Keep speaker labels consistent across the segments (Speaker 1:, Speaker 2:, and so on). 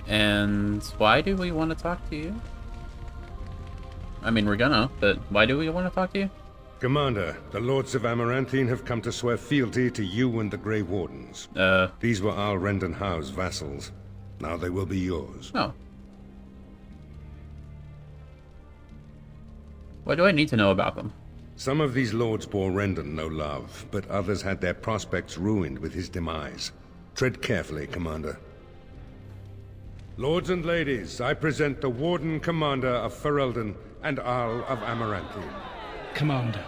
Speaker 1: And why do we want to talk to you? I mean, we're gonna, but why do we want to talk to you?
Speaker 2: Commander, the Lords of Amaranthine have come to swear fealty to you and the Grey Wardens.
Speaker 1: Oh.
Speaker 2: These were Al Rendon Howe's vassals. Now they will be yours.
Speaker 1: What do I need to know about them?
Speaker 2: Some of these lords bore Rendon no love, but others had their prospects ruined with his demise. Tread carefully, Commander. Lords and ladies, I present the Warden Commander of Ferelden and Arl of Amaranthine.
Speaker 3: Commander.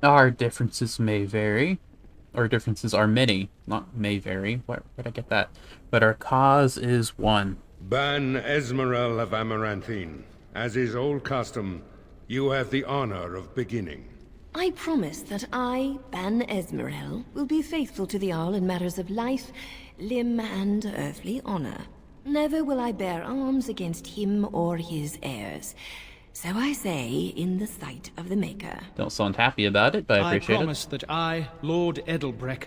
Speaker 1: Our differences may vary. Our differences are many, not may vary. Where'd I get that? But our cause is one.
Speaker 2: Ban Esmerel of Amaranthine. As is old custom, you have the honor of beginning.
Speaker 4: I promise that I, Ban Esmerel, will be faithful to the Arl in matters of life, limb, and earthly honor. Never will I bear arms against him or his heirs. So I say, in the sight of the Maker.
Speaker 1: Don't sound happy about it, but I appreciate
Speaker 3: I promise that I, Lord Edelbrek...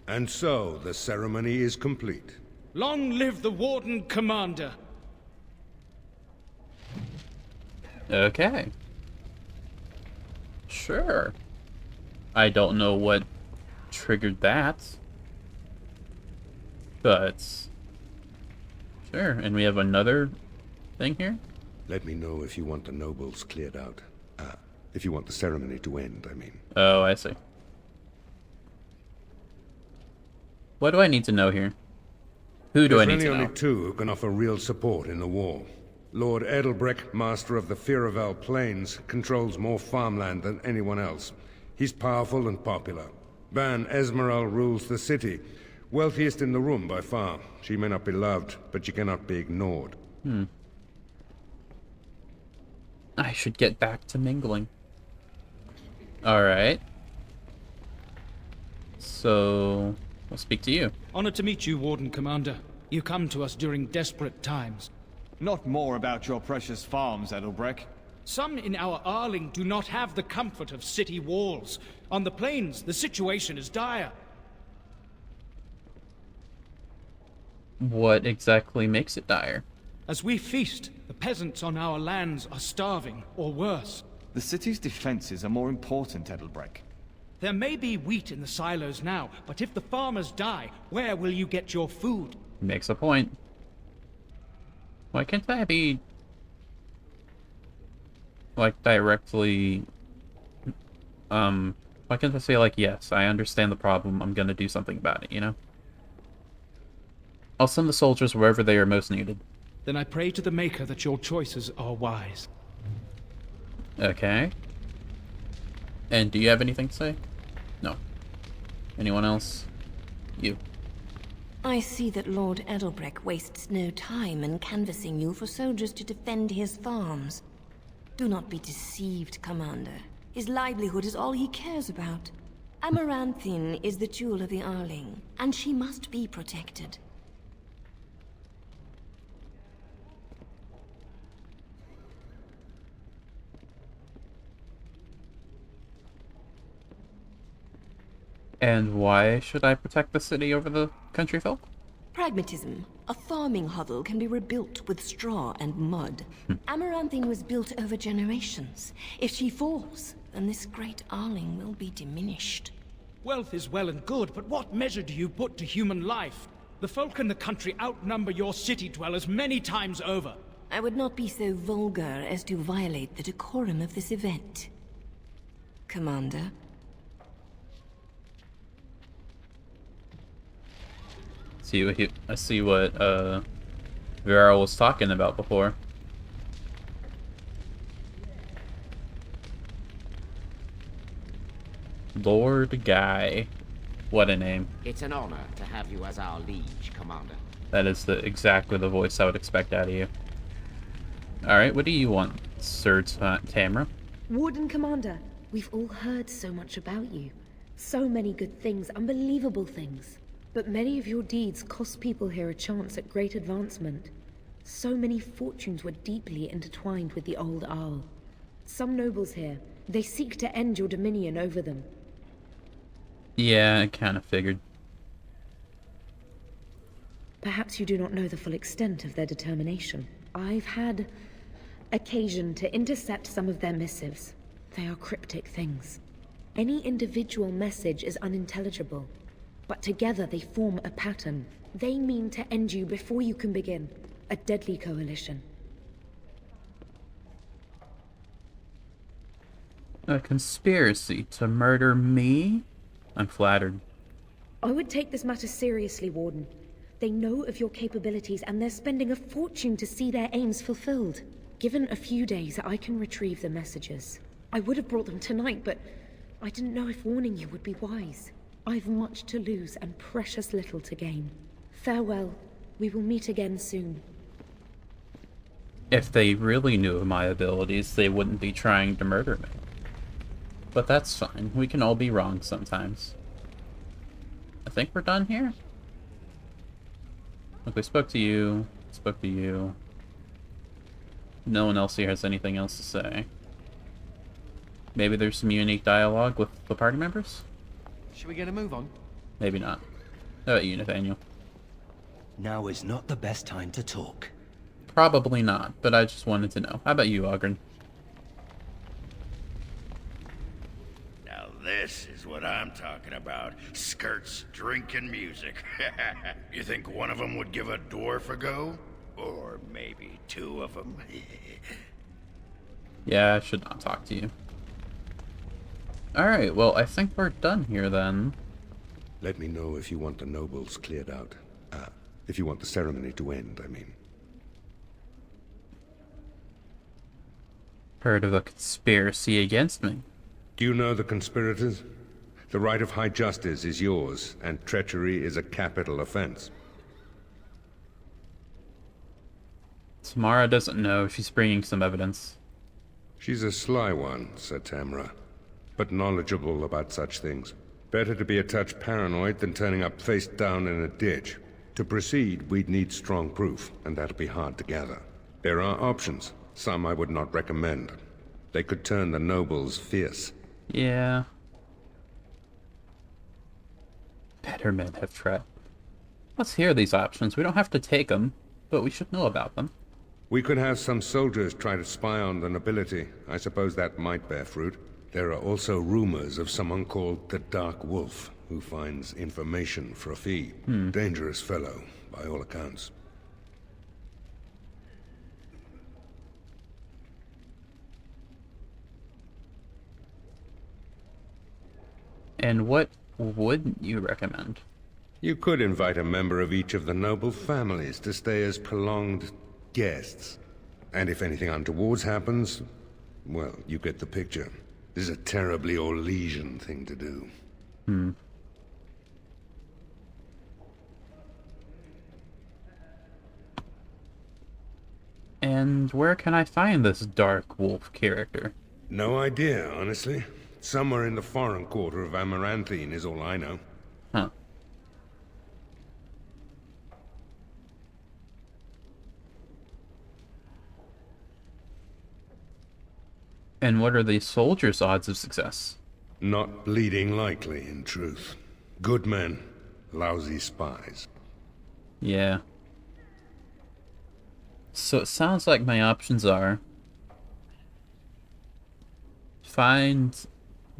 Speaker 2: And so, the ceremony is complete.
Speaker 3: Long live the Warden Commander!
Speaker 1: Okay. Sure. I don't know what triggered that. But... sure, and we have another thing here?
Speaker 2: Let me know if you want the nobles cleared out. If you want the ceremony to end, I mean.
Speaker 1: Oh, I see. What do I need to know here? Who do I need to know?
Speaker 2: There's only two who can offer real support in the war. Lord Edelbrek, master of the Firavel Plains, controls more farmland than anyone else. He's powerful and popular. Ban Esmeralda rules the city. Wealthiest in the room by far. She may not be loved, but she cannot be ignored.
Speaker 1: I should get back to mingling. Alright. So, I'll speak to you.
Speaker 3: Honored to meet you, Warden Commander. You come to us during desperate times.
Speaker 5: Not more about your precious farms, Edelbrek.
Speaker 3: Some in our Arling do not have the comfort of city walls. On the plains, the situation is dire.
Speaker 1: What exactly makes it dire?
Speaker 3: As we feast, the peasants on our lands are starving, or worse.
Speaker 5: The city's defenses are more important, Edelbrek.
Speaker 3: There may be wheat in the silos now, but if the farmers die, where will you get your food?
Speaker 1: Makes a point. Why can't I be... like, directly... why can't I say, like, yes, I understand the problem, I'm gonna do something about it, you know? I'll send the soldiers wherever they are most needed.
Speaker 3: Then I pray to the Maker that your choices are wise.
Speaker 1: Okay. And do you have anything to say? No. Anyone else? You.
Speaker 4: I see that Lord Edelbrek wastes no time in canvassing you for soldiers to defend his farms. Do not be deceived, Commander. His livelihood is all he cares about. Amaranthine is the jewel of the Arling, and she must be protected.
Speaker 1: And why should I protect the city over the country folk?
Speaker 4: Pragmatism. A farming hovel can be rebuilt with straw and mud. Amaranthine was built over generations. If she falls, then this great Arling will be diminished.
Speaker 3: Wealth is well and good, but what measure do you put to human life? The folk in the country outnumber your city dwellers many times over.
Speaker 4: I would not be so vulgar as to violate the decorum of this event. Commander?
Speaker 1: I see what Vera was talking about before. Lord Guy. What a name.
Speaker 6: It's an honor to have you as our liege, Commander.
Speaker 1: That is exactly the voice I would expect out of you. Alright, what do you want, Sir Tamra?
Speaker 7: Warden Commander, we've all heard so much about you. So many good things, unbelievable things. But many of your deeds cost people here a chance at great advancement. So many fortunes were deeply intertwined with the old Arl. Some nobles here, they seek to end your dominion over them.
Speaker 1: Yeah, I kind of figured.
Speaker 7: Perhaps you do not know the full extent of their determination. I've had occasion to intercept some of their missives. They are cryptic things. Any individual message is unintelligible, but together they form a pattern. They mean to end you before you can begin. A deadly coalition.
Speaker 1: A conspiracy to murder me? I'm flattered.
Speaker 7: I would take this matter seriously, Warden. They know of your capabilities, and they're spending a fortune to see their aims fulfilled. Given a few days, I can retrieve the messages. I would have brought them tonight, but I didn't know if warning you would be wise. I've much to lose and precious little to gain. Farewell. We will meet again soon.
Speaker 1: If they really knew of my abilities, they wouldn't be trying to murder me. But that's fine. We can all be wrong sometimes. I think we're done here. Look, we spoke to you. Spoke to you. No one else here has anything else to say. Maybe there's some unique dialogue with the party members?
Speaker 8: Should we get a move on?
Speaker 1: Maybe not. How about you, Nathaniel?
Speaker 9: Now is not the best time to talk.
Speaker 1: Probably not, but I just wanted to know. How about you, Ogren?
Speaker 10: Now this is what I'm talking about. Skirts, drink, and music. You think one of them would give a dwarf a go? Or maybe two of them?
Speaker 1: Yeah, I should not talk to you. Alright, well, I think we're done here then.
Speaker 2: Let me know if you want the nobles cleared out. If you want the ceremony to end, I mean.
Speaker 1: Heard of a conspiracy against me.
Speaker 2: Do you know the conspirators? The right of high justice is yours, and treachery is a capital offense.
Speaker 1: Tamara doesn't know. She's bringing some evidence.
Speaker 2: She's a sly one, said Tamara, but knowledgeable about such things. Better to be a touch paranoid than turning up face down in a ditch. To proceed, we'd need strong proof, and that'll be hard to gather. There are options, some I would not recommend. They could turn the nobles fierce.
Speaker 1: Yeah. Better men have tried. Let's hear these options. We don't have to take them, but we should know about them.
Speaker 2: We could have some soldiers try to spy on the nobility. I suppose that might bear fruit. There are also rumors of someone called the Dark Wolf, who finds information for a fee. Dangerous fellow, by all accounts.
Speaker 1: And what wouldn't you recommend?
Speaker 2: You could invite a member of each of the noble families to stay as prolonged guests. And if anything untoward happens, well, you get the picture. This is a terribly Orlesian thing to do.
Speaker 1: And where can I find this Dark Wolf character?
Speaker 2: No idea, honestly. Somewhere in the foreign quarter of Amaranthine is all I know.
Speaker 1: Huh. And what are the soldiers' odds of success?
Speaker 2: Not bleeding likely, in truth. Good men, lousy spies.
Speaker 1: Yeah. So it sounds like my options are find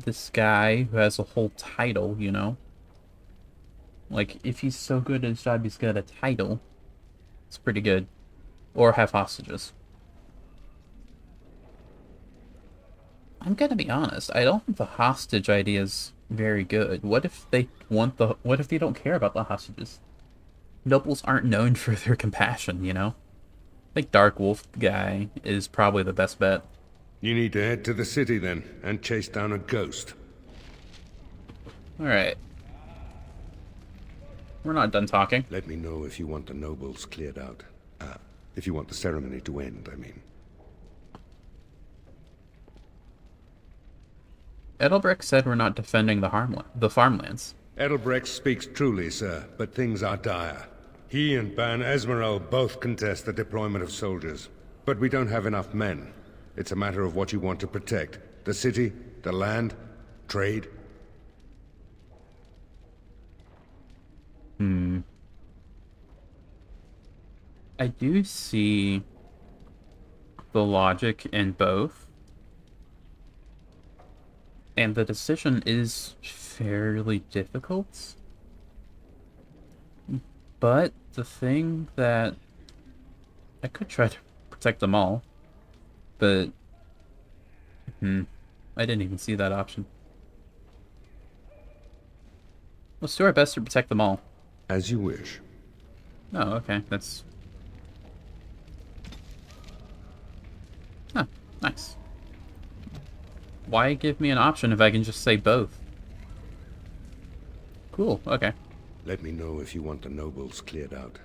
Speaker 1: this guy who has a whole title, you know? Like, if he's so good at his job, he's got a title. It's pretty good. Or have hostages. I'm gonna be honest, I don't think the hostage idea is very good. What if they don't care about the hostages? Nobles aren't known for their compassion, you know? I think Dark Wolf guy is probably the best bet.
Speaker 2: You need to head to the city then, and chase down a ghost.
Speaker 1: Alright. We're not done talking.
Speaker 2: Let me know if you want the nobles cleared out. If you want the ceremony to end, I mean.
Speaker 1: Edelbrecht said we're not defending the farmlands.
Speaker 2: Edelbrecht speaks truly, sir, but things are dire. He and Ban Esmeralda both contest the deployment of soldiers. But we don't have enough men. It's a matter of what you want to protect. The city, the land, trade.
Speaker 1: I do see the logic in both. And the decision is fairly difficult. But the thing that I could try to protect them all, but I didn't even see that option. Let's do our best to protect them all.
Speaker 2: As you wish.
Speaker 1: Oh, okay, that's... Oh, nice. Why give me an option if I can just say both? Cool, okay.
Speaker 2: Let me know if you want the nobles cleared out.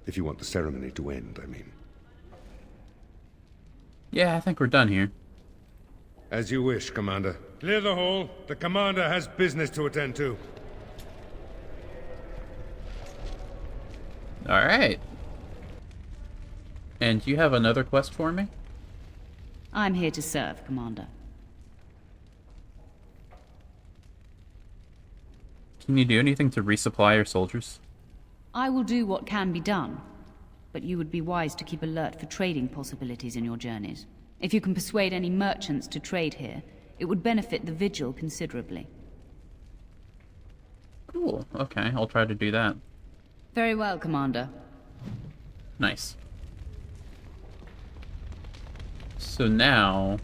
Speaker 2: If you want the ceremony to end, I mean.
Speaker 1: Yeah, I think we're done here.
Speaker 2: As you wish, Commander. Clear the hall. The Commander has business to attend to.
Speaker 1: Alright. And you have another quest for me?
Speaker 8: I'm here to serve, Commander.
Speaker 1: Can you do anything to resupply your soldiers?
Speaker 8: I will do what can be done, but you would be wise to keep alert for trading possibilities in your journeys. If you can persuade any merchants to trade here, it would benefit the Vigil considerably.
Speaker 1: Cool, okay, I'll try to do that.
Speaker 8: Very well, Commander.
Speaker 1: Nice. So now,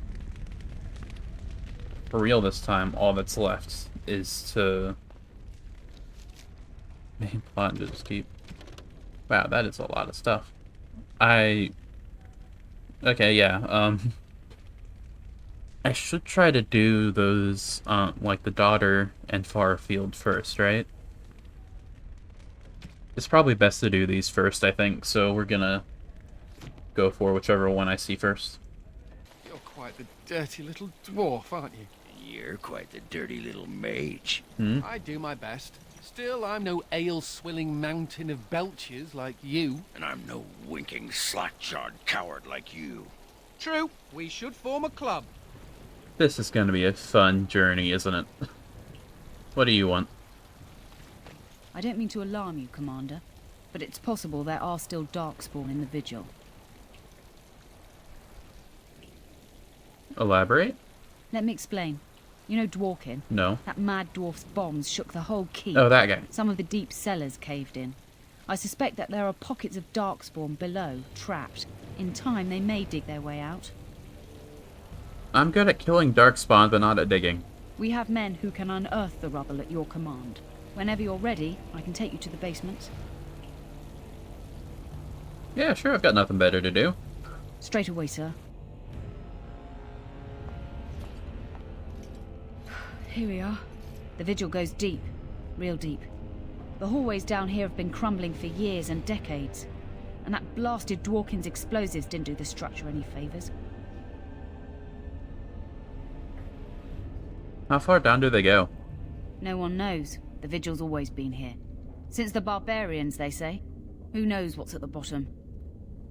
Speaker 1: for real this time, all that's left is to... main plot and just keep... Wow, that is a lot of stuff. Okay, yeah, I should try to do those, like the daughter and Farfield first, right? It's probably best to do these first, I think, so we're gonna go for whichever one I see first.
Speaker 11: You're quite the dirty little dwarf, aren't you?
Speaker 10: You're quite the dirty little mage.
Speaker 11: I do my best. Still, I'm no ale-swilling mountain of belches like you.
Speaker 10: And I'm no winking, slack-jawed coward like you.
Speaker 11: True, we should form a club.
Speaker 1: This is gonna be a fun journey, isn't it? What do you want?
Speaker 8: I don't mean to alarm you, Commander, but it's possible there are still Darkspawn in the Vigil.
Speaker 1: Elaborate?
Speaker 8: Let me explain. You know Dworkin?
Speaker 1: No.
Speaker 8: That mad dwarf's bombs shook the whole keep.
Speaker 1: Oh, that guy.
Speaker 8: Some of the deep cellars caved in. I suspect that there are pockets of Darkspawn below, trapped. In time, they may dig their way out.
Speaker 1: I'm good at killing Darkspawn, but not at digging.
Speaker 8: We have men who can unearth the rubble at your command. Whenever you're ready, I can take you to the basement.
Speaker 1: Yeah, sure, I've got nothing better to do.
Speaker 8: Straight away, sir. Here we are. The Vigil goes deep. Real deep. The hallways down here have been crumbling for years and decades. And that blasted Dworkin's explosives didn't do the structure any favors.
Speaker 1: How far down do they go?
Speaker 8: No one knows. The Vigil's always been here. Since the barbarians, they say. Who knows what's at the bottom?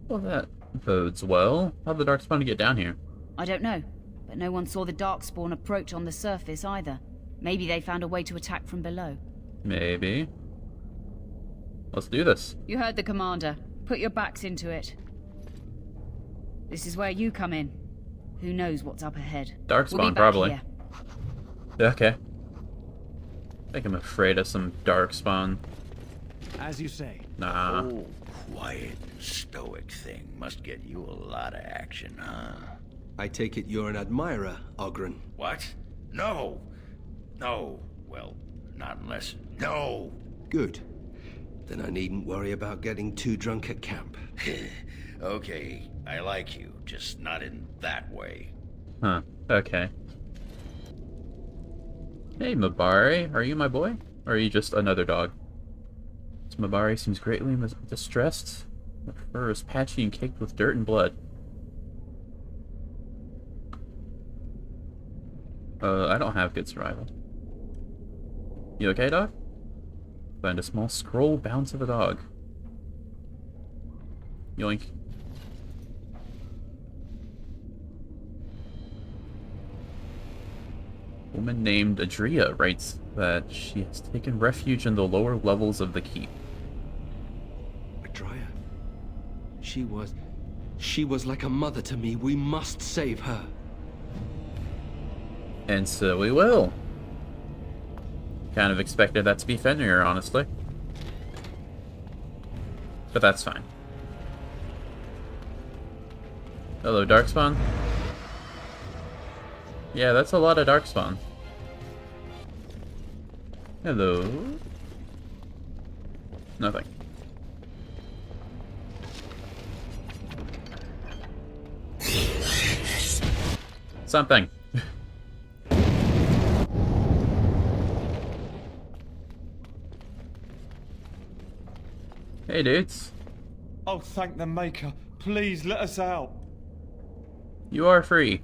Speaker 1: Well, that bodes well. How'd the Darkspawn get down here?
Speaker 8: I don't know. But no one saw the Darkspawn approach on the surface either. Maybe they found a way to attack from below.
Speaker 1: Maybe. Let's do this.
Speaker 8: You heard the Commander. Put your backs into it. This is where you come in. Who knows what's up ahead?
Speaker 1: Darkspawn,
Speaker 8: we'll be back
Speaker 1: probably.
Speaker 8: Here.
Speaker 1: Okay. I think I'm afraid of some Darkspawn.
Speaker 3: As you say.
Speaker 1: Nah.
Speaker 10: Oh, quiet and stoic thing must get you a lot of action, huh?
Speaker 9: I take it you're an admirer, Oghren.
Speaker 10: What? No. No. Well, not unless... No!
Speaker 9: Good. Then I needn't worry about getting too drunk at camp.
Speaker 10: Okay, I like you, just not in that way.
Speaker 1: Huh. Okay. Hey, Mabari. Are you my boy? Or are you just another dog? This Mabari seems greatly distressed. Her fur is patchy and caked with dirt and blood. I don't have good survival. You okay, dog? Find a small scroll bound to the dog. Yoink. A woman named Adria writes that she has taken refuge in the lower levels of the keep.
Speaker 9: Adria? She was like a mother to me. We must save her.
Speaker 1: And so we will. Kind of expected that to be Fenrir, honestly. But that's fine. Hello, Darkspawn. Yeah, that's a lot of Darkspawn. Hello. Nothing. Something. Hey, dudes.
Speaker 5: Oh, thank the Maker. Please let us out.
Speaker 1: You are free.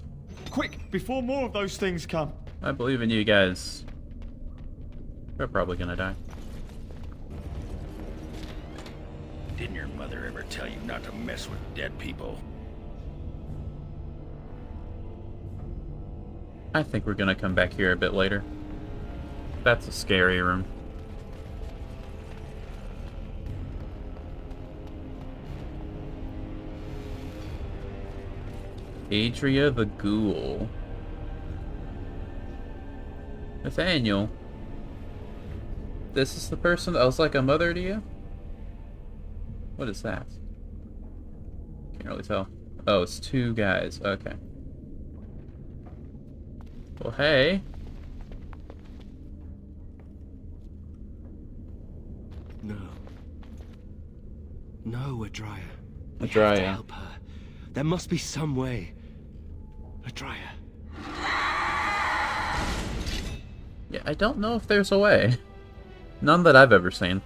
Speaker 5: Quick, before more of those things come.
Speaker 1: I believe in you guys. We're probably gonna die.
Speaker 10: Didn't your mother ever tell you not to mess with dead people?
Speaker 1: I think we're gonna come back here a bit later. That's a scary room. Adria the Ghoul. Nathaniel. This is the person that was like a mother to you? What is that? Can't really tell. Oh, it's two guys. Okay. Well, hey.
Speaker 9: No. No, Adria. We have
Speaker 1: Adria.
Speaker 9: to help her. There must be some way. Adria.
Speaker 1: Yeah, I don't know if there's a way. None that I've ever seen.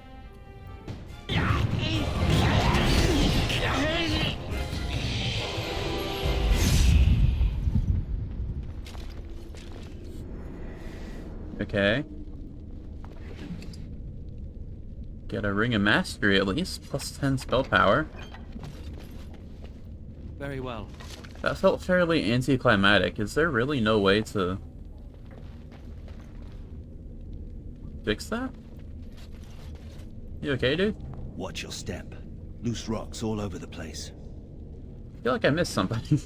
Speaker 1: Okay. Get a Ring of Mastery at least, plus 10 spell power.
Speaker 5: Very well.
Speaker 1: That felt fairly anticlimactic. Is there really no way to fix that? You okay, dude?
Speaker 9: Watch your step. Loose rocks all over the place.
Speaker 1: I feel like I missed something.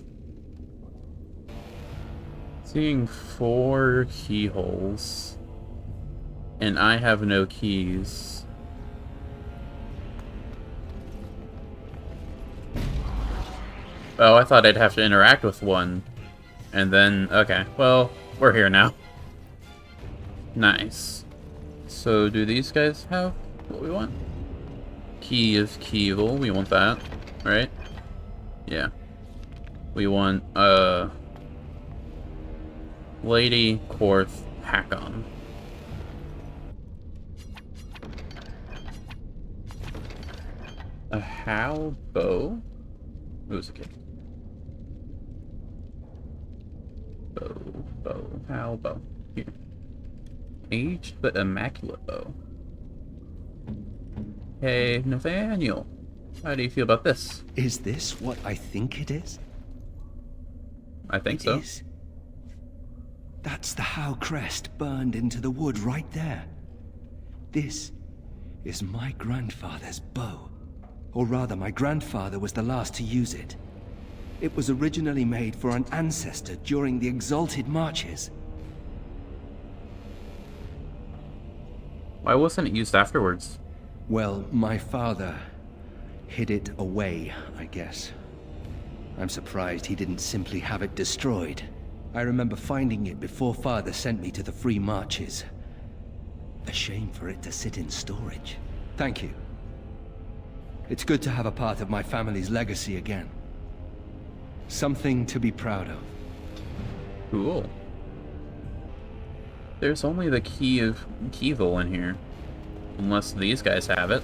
Speaker 1: Seeing 4 keyholes. And I have no keys. Oh, I thought I'd have to interact with one. And then, okay. Well, we're here now. Nice. So, do these guys have what we want? Key of Keevil. We want that, right? Yeah. We want, Lady Korth Hakon. A How bow? Who was a kid? Bow. How bow? Here. Aged but immaculate bow. Hey, Nathaniel. How do you feel about this?
Speaker 9: Is this what I think it is?
Speaker 1: I think
Speaker 9: It
Speaker 1: so.
Speaker 9: is. That's the How crest burned into the wood right there. This is my grandfather's bow. Or rather, my grandfather was the last to use it. It was originally made for an ancestor during the Exalted Marches.
Speaker 1: Why wasn't it used afterwards?
Speaker 9: Well, my father hid it away, I guess. I'm surprised he didn't simply have it destroyed. I remember finding it before Father sent me to the Free Marches. A shame for it to sit in storage. Thank you. It's good to have a part of my family's legacy again. Something to be proud of.
Speaker 1: Cool. There's only the key of Keevil in here. Unless these guys have it.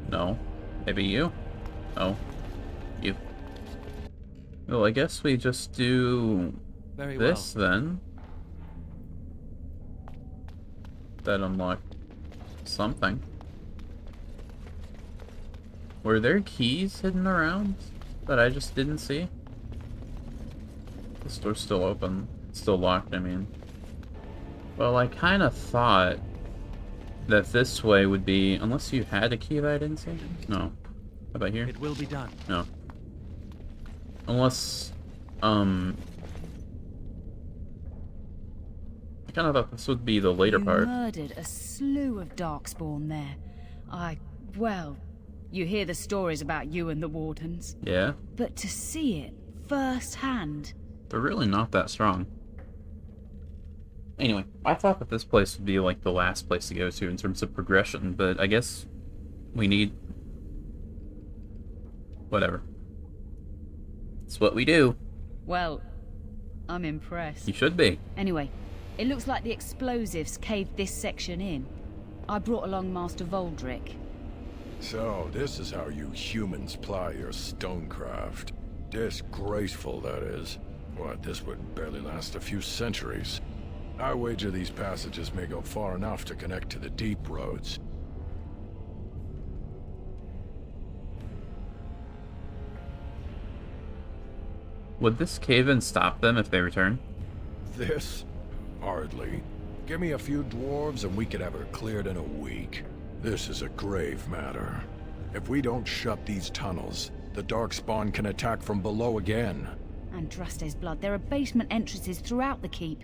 Speaker 1: No. Maybe you? Oh. You. Well, I guess we just do
Speaker 5: Very
Speaker 1: this then. That unlocked something. Were there keys hidden around that I just didn't see? This door's still open. It's still locked, I mean. Well, I kind of thought that this way would be... Unless you had a key that I didn't see? No. How about here?
Speaker 12: It will be done.
Speaker 1: No. Unless, I kind of thought this would be the later part.
Speaker 8: You murdered a slew of Darkspawn there. Well, you hear the stories about you and the Wardens.
Speaker 1: Yeah?
Speaker 8: But to see it firsthand...
Speaker 1: They're really not that strong. Anyway, I thought that this place would be like the last place to go to in terms of progression, but I guess we need... whatever. It's what we do.
Speaker 8: Well, I'm impressed.
Speaker 1: You should be.
Speaker 8: Anyway, it looks like the explosives caved this section in. I brought along Master Voldrick.
Speaker 13: So, this is how you humans ply your stonecraft. Disgraceful, that is. What, this would barely last a few centuries. I wager these passages may go far enough to connect to the deep roads.
Speaker 1: Would this cave-in stop them if they return?
Speaker 13: This? Hardly. Give me a few dwarves and we could have her cleared in a week. This is a grave matter. If we don't shut these tunnels, the Darkspawn can attack from below again.
Speaker 8: Andraste's blood, there are basement entrances throughout the keep.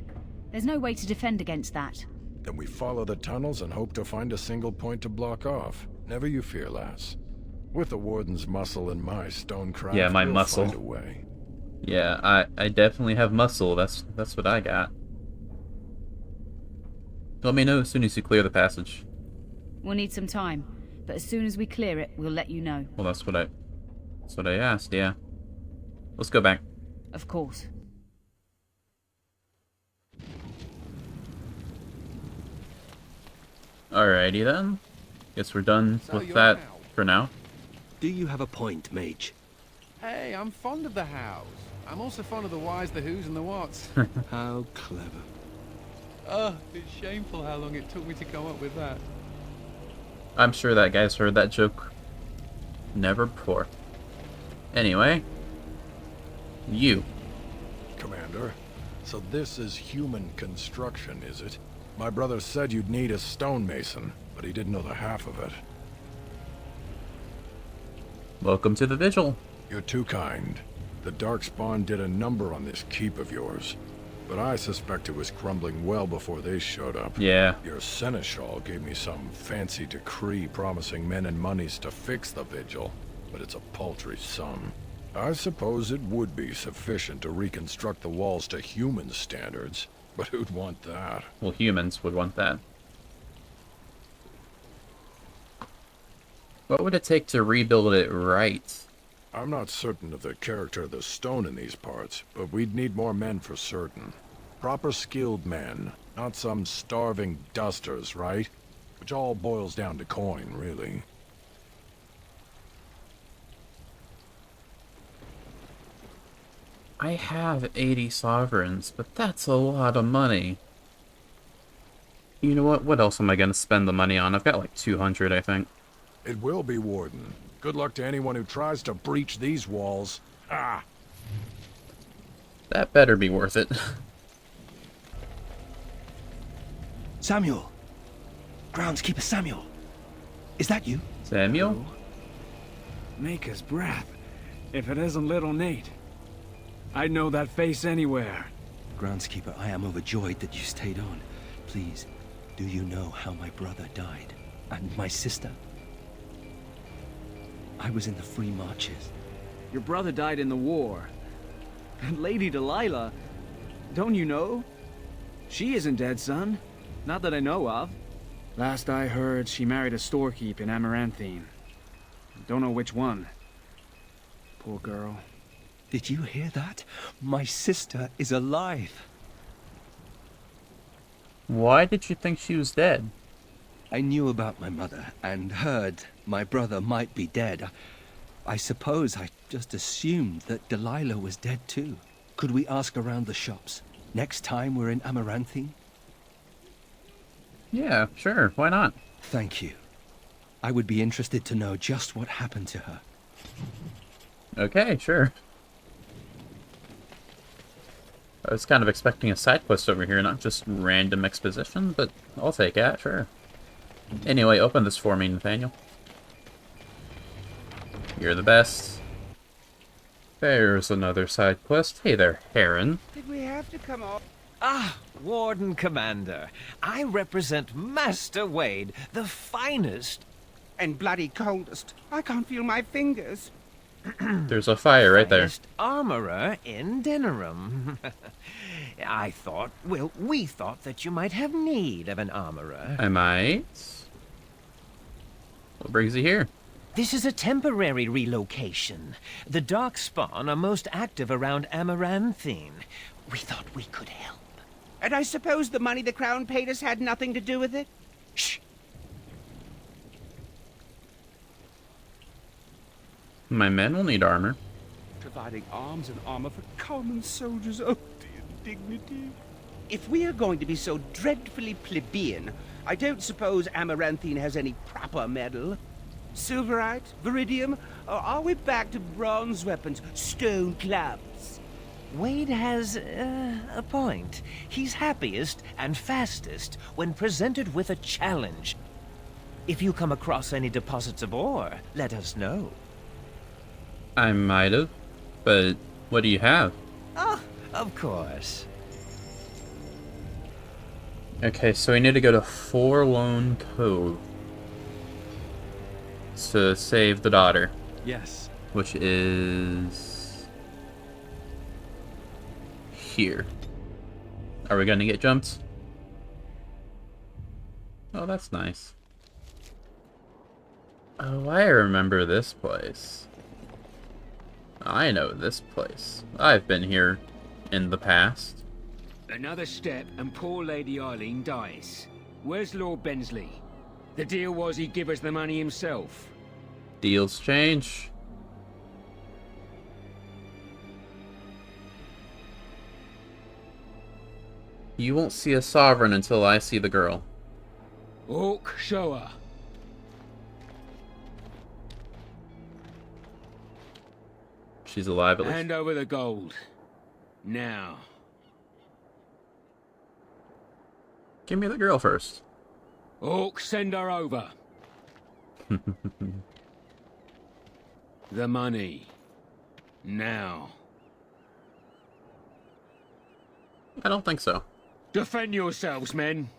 Speaker 8: There's no way to defend against that.
Speaker 13: Then we follow the tunnels and hope to find a single point to block off. Never you fear, lass. With the Warden's muscle and my stonecraft,
Speaker 1: yeah, my
Speaker 13: we'll
Speaker 1: muscle.
Speaker 13: Find a way.
Speaker 1: Yeah, I definitely have muscle. That's what I got. Let me know as soon as you clear the passage.
Speaker 8: We'll need some time, but as soon as we clear it, we'll let you know.
Speaker 1: Well, that's what I asked, yeah. Let's go back.
Speaker 8: Of course.
Speaker 1: Alrighty then. Guess we're done with that for now.
Speaker 9: Do you have a point, Mage?
Speaker 11: Hey, I'm fond of the hows. I'm also fond of the whys, the whos, and the whats.
Speaker 9: How clever.
Speaker 11: Oh, it's shameful how long it took me to come up with that.
Speaker 1: I'm sure that guy's heard that joke never before. Anyway, you.
Speaker 13: Commander, so this is human construction, is it? My brother said you'd need a stonemason, but he didn't know the half of it.
Speaker 1: Welcome to the Vigil.
Speaker 13: You're too kind. The Darkspawn did a number on this keep of yours, but I suspect it was crumbling well before they showed up.
Speaker 1: Yeah.
Speaker 13: Your seneschal gave me some fancy decree promising men and monies to fix the Vigil, but it's a paltry sum. I suppose it would be sufficient to reconstruct the walls to human standards, but who'd want that?
Speaker 1: Well, humans would want that. What would it take to rebuild it right?
Speaker 13: I'm not certain of the character of the stone in these parts, but we'd need more men for certain. Proper skilled men, not some starving dusters, right? Which all boils down to coin, really.
Speaker 1: I have 80 sovereigns, but that's a lot of money. You know what? What else am I going to spend the money on? I've got like 200, I think.
Speaker 13: It will be, Warden. Good luck to anyone who tries to breach these walls. Ah!
Speaker 1: That better be worth it.
Speaker 9: Samuel! Groundskeeper Samuel! Is that you?
Speaker 1: Samuel?
Speaker 3: Maker's breath. If it isn't little Nate. I'd know that face anywhere.
Speaker 9: Groundskeeper, I am overjoyed that you stayed on. Please, do you know how my brother died? And my sister? I was in the Free Marches.
Speaker 14: Your brother died in the war. And Lady Delilah, don't you know? She isn't dead, son. Not that I know of.
Speaker 3: Last I heard, she married a storekeep in Amaranthine. Don't know which one. Poor girl.
Speaker 9: Did you hear that? My sister is alive.
Speaker 1: Why did you think she was dead?
Speaker 9: I knew about my mother and heard my brother might be dead. I suppose I just assumed that Delilah was dead too. Could we ask around the shops next time we're in Amaranthine?
Speaker 1: Yeah, sure. Why not?
Speaker 9: Thank you. I would be interested to know just what happened to her.
Speaker 1: Okay, sure. I was kind of expecting a side quest over here, not just random exposition, but I'll take it, sure. Anyway, open this for me, Nathaniel. You're the best. There's another side quest. Hey there, Heron.
Speaker 12: Did we have to come off?
Speaker 15: Ah, Warden Commander. I represent Master Wade, the finest...
Speaker 12: And bloody coldest. I can't feel my fingers.
Speaker 1: There's a fire right there.
Speaker 15: finest armorer in Denerim. I thought, well, we thought that you might have need of an armorer.
Speaker 1: I might. What brings you here?
Speaker 15: This is a temporary relocation. The Darkspawn are most active around Amaranthine. We thought we could help.
Speaker 12: And I suppose the money the Crown paid us had nothing to do with it?
Speaker 15: Shh!
Speaker 1: My men will need armor.
Speaker 12: Providing arms and armor for common soldiers. Oh, the indignity. If we are going to be so dreadfully plebeian, I don't suppose Amaranthine has any proper metal. Silverite? Viridium? Or are we back to bronze weapons, stone clubs?
Speaker 15: Wade has a point. He's happiest and fastest when presented with a challenge. If you come across any deposits of ore, let us know.
Speaker 1: I might have, but what do you have?
Speaker 15: Oh, of course.
Speaker 1: Okay, so we need to go to Forlorn Cove to save the daughter.
Speaker 14: Yes.
Speaker 1: Which is here. Are we gonna get jumped? Oh, that's nice. Oh, I remember this place. I know this place. I've been here in the past.
Speaker 16: Another step and poor Lady Eileen dies. Where's Lord Bensley? The deal was he'd give us the money himself.
Speaker 1: Deals change. You won't see a sovereign until I see the girl.
Speaker 16: Orc, show her.
Speaker 1: She's alive at least.
Speaker 16: Hand over the gold. Now.
Speaker 1: Give me the girl first.
Speaker 16: Orc, send her over. The money. Now.
Speaker 1: I don't think so.
Speaker 16: Defend yourselves, men.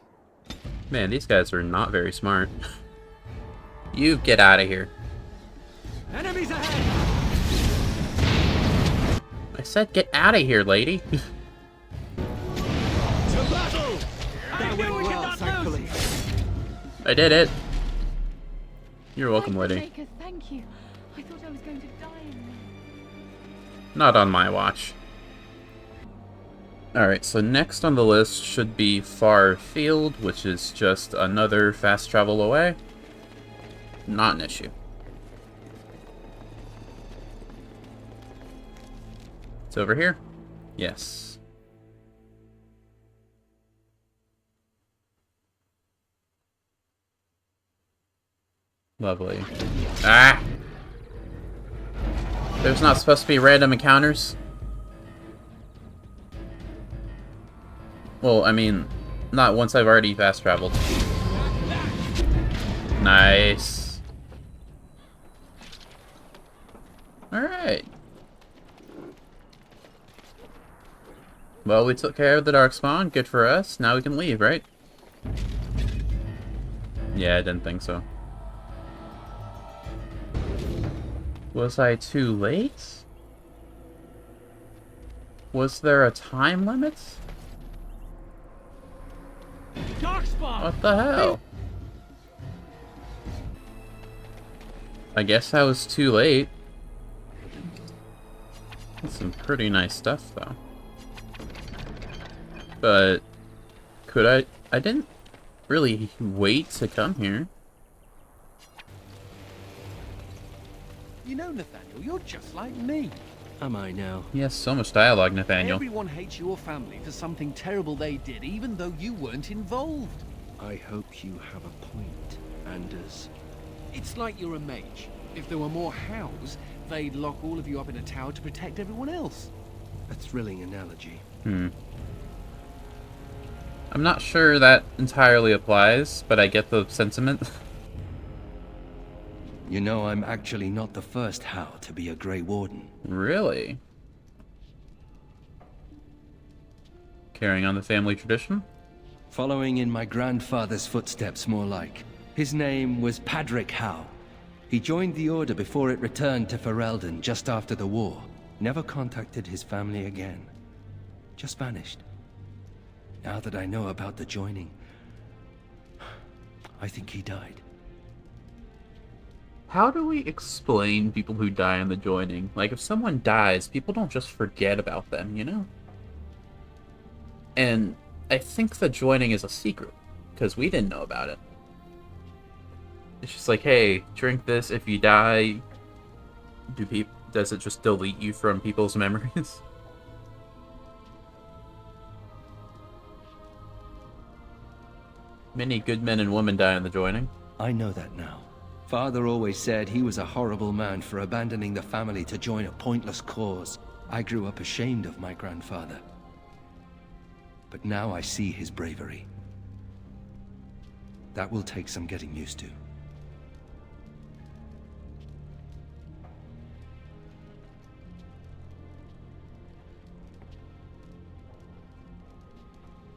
Speaker 1: Man, these guys are not very smart. You get out of here.
Speaker 16: Enemies ahead!
Speaker 1: I said get out of here, lady.
Speaker 16: To battle! That went well, thankfully.
Speaker 1: I did it. You're welcome, lady.
Speaker 17: Maker, thank you. I thought I was going to die in there.
Speaker 1: Not on my watch. Alright, so next on the list should be Far Field, which is just another fast travel away. Not an issue. It's over here? Yes. Lovely. Ah! There's not supposed to be random encounters? Well, I mean, not once I've already fast traveled. Nice. Alright. Well, we took care of the Darkspawn. Good for us. Now we can leave, right? Yeah, I didn't think so. Was I too late? Was there a time limit?
Speaker 3: Darkspawn!
Speaker 1: What the hell? I guess I was too late. That's some pretty nice stuff, though. But could I didn't really wait to come here.
Speaker 11: You know, Nathaniel, you're just like me.
Speaker 9: Am I now?
Speaker 1: Yes, so much dialogue, Nathaniel.
Speaker 11: Everyone hates your family for something terrible they did, even though you weren't involved.
Speaker 9: I hope you have a point, Anders.
Speaker 11: It's like you're a mage. If there were more hows, they'd lock all of you up in a tower to protect everyone else.
Speaker 9: A thrilling analogy.
Speaker 1: I'm not sure that entirely applies, but I get the sentiment.
Speaker 9: You know, I'm actually not the first How to be a Grey Warden.
Speaker 1: Really? Carrying on the family tradition?
Speaker 9: Following in my grandfather's footsteps, more like. His name was Padric How. He joined the Order before it returned to Ferelden just after the war. Never contacted his family again. Just vanished. Now that I know about the joining, I think he died.
Speaker 1: How do we explain people who die in the joining? Like, if someone dies, people don't just forget about them, you know? And I think the joining is a secret, because we didn't know about it. It's just like, hey, drink this. If you die, does it just delete you from people's memories? Many good men and women die in the joining.
Speaker 9: I know that now. Father always said he was a horrible man for abandoning the family to join a pointless cause. I grew up ashamed of my grandfather. But now I see his bravery. That will take some getting used to.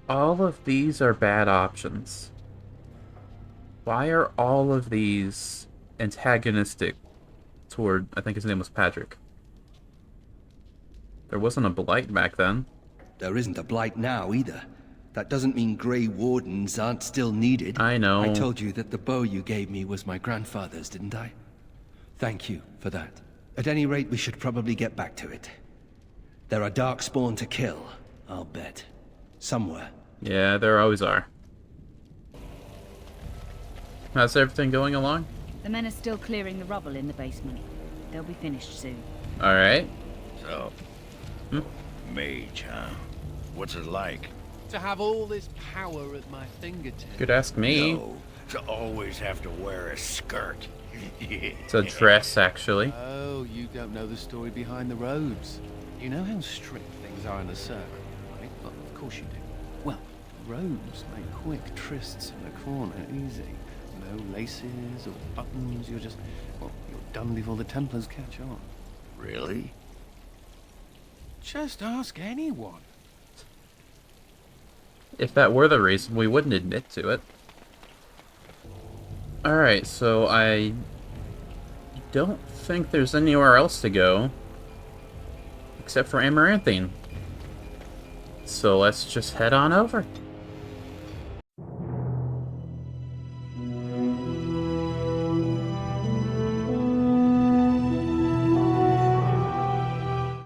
Speaker 1: All of these are bad options. Why are all of these antagonistic toward, I think his name was Padric? There wasn't a blight back then.
Speaker 9: There isn't a blight now either. That doesn't mean Grey Wardens aren't still needed.
Speaker 1: I know.
Speaker 9: I told you that the bow you gave me was my grandfather's, didn't I? Thank you for that. At any rate, we should probably get back to it. There are Darkspawn to kill, I'll bet. Somewhere.
Speaker 1: Yeah, there always are. How's everything going along?
Speaker 8: The men are still clearing the rubble in the basement. They'll be finished soon.
Speaker 1: Alright.
Speaker 10: So, mage, huh? What's it like?
Speaker 11: To have all this power at my fingertips.
Speaker 1: Could ask me.
Speaker 10: No, to always have to wear a skirt.
Speaker 1: It's a dress, actually.
Speaker 11: Oh, you don't know the story behind the robes. You know how strict things are in the circle, right? Well, of course you do. Well, robes make quick trysts in the corner easy. No laces or buttons, you're just, well, you're done before the Templars catch on.
Speaker 10: Really?
Speaker 11: Just ask anyone.
Speaker 1: If that were the reason, we wouldn't admit to it. Alright, so I don't think there's anywhere else to go except for Amaranthine. So let's just head on over.